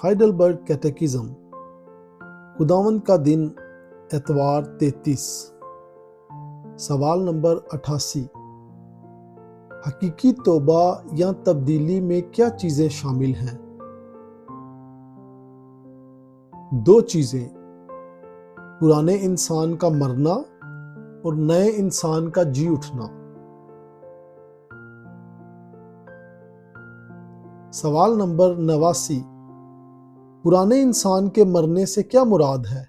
Heidelberg کیٹیکزم، خداوند کا دن، اتوار 33۔ سوال نمبر 88، حقیقی توبہ یا تبدیلی میں کیا چیزیں شامل ہیں؟ دو چیزیں، پرانے انسان کا مرنا اور نئے انسان کا جی اٹھنا۔ سوال نمبر 89، پرانے انسان کے مرنے سے کیا مراد ہے؟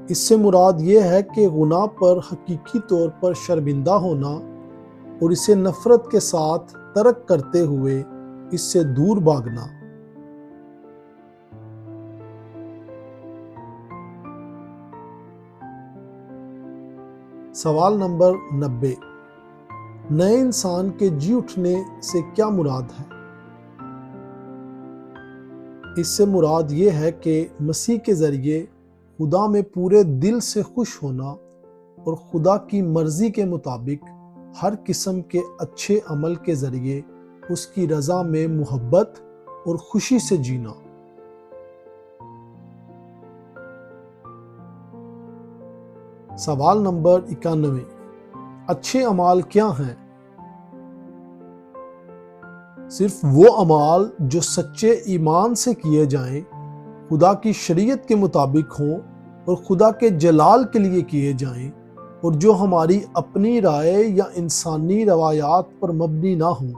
اس سے مراد یہ ہے کہ گناہ پر حقیقی طور پر شرمندہ ہونا اور اسے نفرت کے ساتھ ترک کرتے ہوئے اس سے دور بھاگنا۔ سوال نمبر 90، نئے انسان کے جی اٹھنے سے کیا مراد ہے؟ اس سے مراد یہ ہے کہ مسیح کے ذریعے خدا میں پورے دل سے خوش ہونا اور خدا کی مرضی کے مطابق ہر قسم کے اچھے عمل کے ذریعے اس کی رضا میں محبت اور خوشی سے جینا۔ سوال نمبر 91، اچھے اعمال کیا ہیں؟ صرف وہ اعمال جو سچے ایمان سے کیے جائیں، خدا کی شریعت کے مطابق ہوں اور خدا کے جلال کے لیے کیے جائیں، اور جو ہماری اپنی رائے یا انسانی روایات پر مبنی نہ ہوں۔